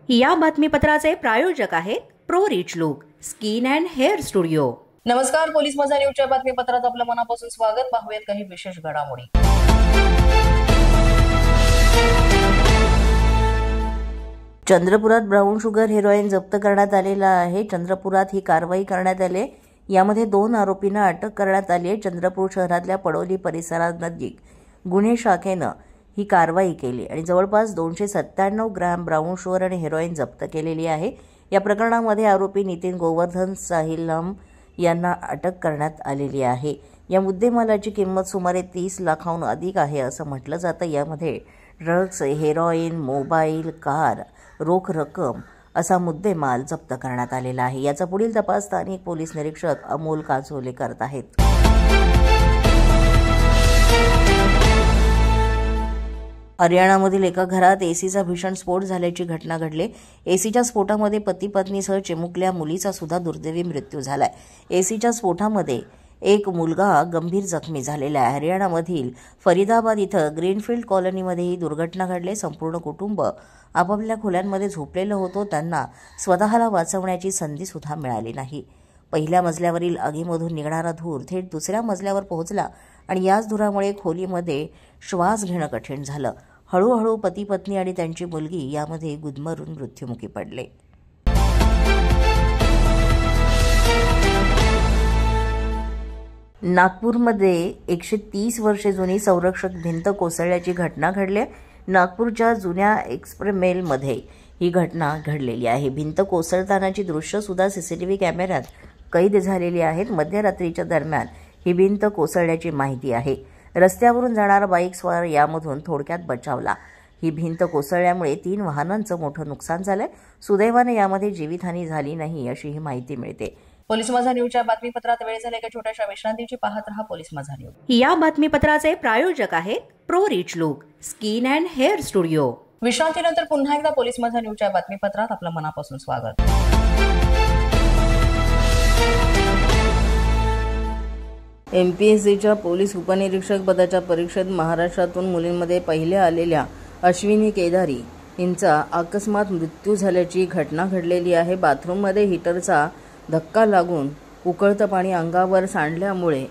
या बातमीपत्राचे प्रायोजक आहेत pro rich look skin and hair studio. नमस्कार, पोलीस माझा न्यूजच्या बातमीपत्रात आपलं मनापासून स्वागत। पाहूयात काही विशेष घडामोडी। चंद्रपुरात ब्राऊन शुगर हेरोईन जप्त करण्यात आलेला आहे। चंद्रपुरात ही कारवाई करण्यात आली। यामध्ये 2 आरोपींना अटक करण्यात आली आहे। चंद्रपूर शहरातल्या पडोली परिसरानजीक गुन्हे शाखेनं ही कारवाई केली आणि जवळपास 297 ग्रॅम ब्राऊन शुगर आणि हेरोईन जप्त केलेली आहे। या प्रकरणामध्ये आरोपी नितीन गोवर्धन साहिलम यांना अटक करण्यात आलेली आहे। या मुद्देमालाची किंमत सुमारे 30 लाखांहून अधिक आहे असं म्हटलं जातं। यामध्ये ड्रग्ज, हेरोईन, मोबाईल, कार, रोख रक्कम असा मुद्देमाल जप्त करण्यात आलेला आहे। याचा पुढील तपास स्थानिक पोलीस निरीक्षक अमोल काजोले करत आहेत। हरियाणामधील एका घरात एसीचा भीषण स्फोट झाल्याची घटना घडली। एसीच्या स्फोटामध्ये पती पत्नीसह चिमुकल्या मुलीचा सुद्धा दुर्दैवी मृत्यू झालाय। एसीच्या स्फोटामध्ये एक मुलगा गंभीर जखमी झालेला आहे। हरियाणामधील फरीदाबाद इथं ग्रीनफील्ड कॉलनीमध्ये ही दुर्घटना घडली। संपूर्ण कुटुंब आपापल्या खोल्यांमध्ये झोपलेलं होतं। त्यांना स्वतःला वाचवण्याची संधी सुद्धा मिळाली नाही। पहिल्या मजल्यावरील आगीमधून निघणारा धूर थेट दुसऱ्या मजल्यावर पोहोचला आणि याच धुरामुळे खोलीमध्ये श्वास घेणं कठीण झालं। हळूहळू पती पत्नी आणि त्यांची मुलगी यामध्ये गुदमरून मृत्युमुखी पडले। नागपूरमध्ये 130 वर्षे जुनी संरक्षक भिंत कोसळल्याची घटना घडली। नागपूरच्या जुन्या एक्सप्रेमेलमध्ये ही घटना घडलेली आहे। भिंत कोसळतानाची दृश्य सुद्धा सीसीटीव्ही कॅमेऱ्यात कैद झालेली आहेत। मध्यरात्रीच्या दरम्यान ही भिंत कोसळल्याची माहिती आहे। रस्त्यावरून जाणारा बाईक स्वार यामधून थोडक्यात बचावला। ही भिंत कोसळल्यामुळे 3 वाहनांचं मोठं नुकसान झालंय। सुदैवाने यामध्ये जीवितहानी झाली नाही अशी ही माहिती मिळते। पोलीस माझा न्यूजच्या बातमीपत्रात वेळ झाली एका छोट्याशा विश्रांतीची। पाहत रहा पोलीस माझा न्यूज। या बातमीपत्राचे प्रायोजक आहेत pro rich look skin and hair studio. विश्रांतीनंतर पुन्हा एकदा पोलीस माझा न्यूजच्या बातमीपत्रात आपलं मनापासून स्वागत। MPSCच्या पोलीस उपनिरीक्षक पदाच्या परीक्षेत महाराष्ट्रातून मुलींमध्ये पहिल्या आलेल्या अश्विनी केदारी यांचा अकस्मात मृत्यू झाल्याची घटना घडलेली आहे। बाथरूममध्ये हीटरचा धक्का लागून उकळतं पाणी अंगावर सांडल्यामुळे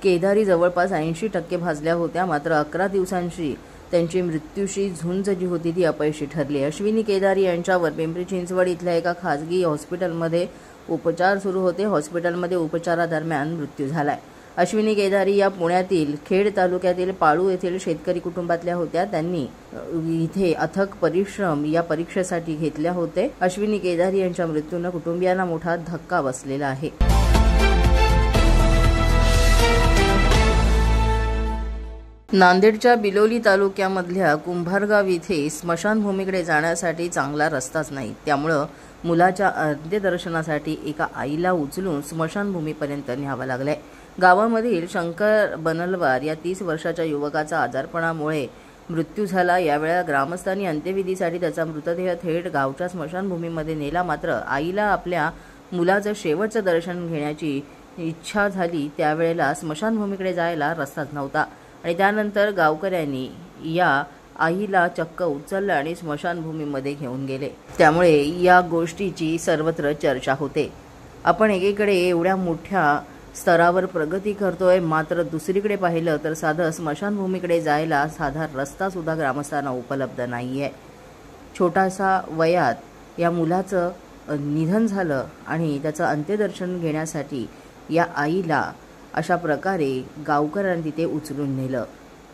केदारी जवळपास 80% भाजल्या होत्या। मात्र 11 दिवसांची त्यांची मृत्यूशी झुंज जी होती ती अपयशी ठरली। अश्विनी केदारी यांच्यावर पिंपरी चिंचवड इथल्या एका खासगी हॉस्पिटलमध्ये उपचार सुरू होते। हॉस्पिटलमध्ये उपचारादरम्यान मृत्यू झालाय। अश्विनी केदारी या पुण्यातील खेड तालुक्यातील पाळू येथील शेतकरी कुटुंबातल्या होत्या। त्यांनी इथे अथक परिश्रम या परीक्षेसाठी घेतल्या होते। अश्विनी केदारी यांच्या मृत्यूने कुटुंबियांना मोठा धक्का बसलेला आहे। नांदेडच्या बिलोली तालुक्यामधल्या कुंभारगाव इथे स्मशानभूमीकडे जाण्यासाठी चांगला रस्ताच नाही। त्यामुळे मुलाच्या अंत्यदर्शनासाठी एका आईला उचलून स्मशानभूमीपर्यंत न्यावं लागलंय। गावामधील शंकर बनलवार या 30 वर्षाच्या युवकाचा आजारपणामुळे मृत्यू झाला। यावेळी ग्रामस्थांनी अंत्यविधीसाठी त्याचा मृतदेह थेट गावच्या स्मशानभूमीमध्ये नेला। मात्र आईला आपल्या मुलाचं शेवटचं दर्शन घेण्याची इच्छा झाली। त्यावेळेला स्मशानभूमीकडे जायला रस्ताच नव्हता आणि त्यानंतर गावकऱ्यांनी या आईला चक्क उचललं आणि स्मशानभूमीमध्ये घेऊन गेले। त्यामुळे या गोष्टीची सर्वत्र चर्चा होते। आपण एकीकडे एवढ्या मोठ्या स्तरावर प्रगती करतोय, मात्र दुसरीकडे पाहिलं तर साधं स्मशानभूमीकडे जायला साधा रस्ता सुद्धा ग्रामस्थांना उपलब्ध नाहीये। छोटासा वयात या मुलाचं निधन झालं आणि त्याचं अंत्यदर्शन घेण्यासाठी या आईला अशा प्रकारे गावकऱ्यांनी तिथे उचलून नेलं।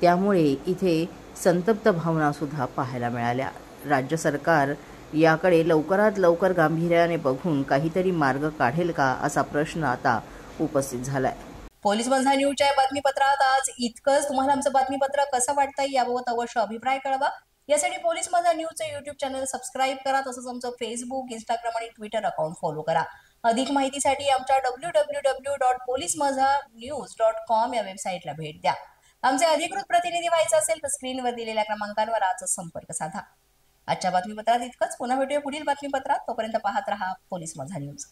त्यामुळे इथे संतप्त भावना सुद्धा पाहायला मिळाल्या। राज्य सरकार याकडे लवकरात लवकर गांभीर्याने बघून काहीतरी मार्ग काढेल का असा प्रश्न आता उपस्थित झालाय। पोलीस माझा न्यूजच्या बातमीपत्रात आज इतकंच। तुम्हाला आमचं बातमीपत्र कसं वाटतंय याबाबत अवश्य अभिप्राय कळवा। यासाठी पोलीस माझा न्यूजचं YouTube चॅनल सबस्क्राईब करा। तसंच आमचं फेसबुक, इंस्टाग्राम आणि ट्विटर अकाउंट फॉलो करा। अधिक माहितीसाठी आमच्या www.policemazhanews.com या वेबसाईटला भेट द्या। आमचे अधिकृत प्रतिनिधी व्हायचं असेल तर स्क्रीनवर दिलेल्या क्रमांकांवर आजच संपर्क साधा। आजच्या बातमीपत्रात इतकंच। पुन्हा भेटूया पुढील बातमीपत्रात। तोपर्यंत पाहत रहा पोलीस माझा न्यूज।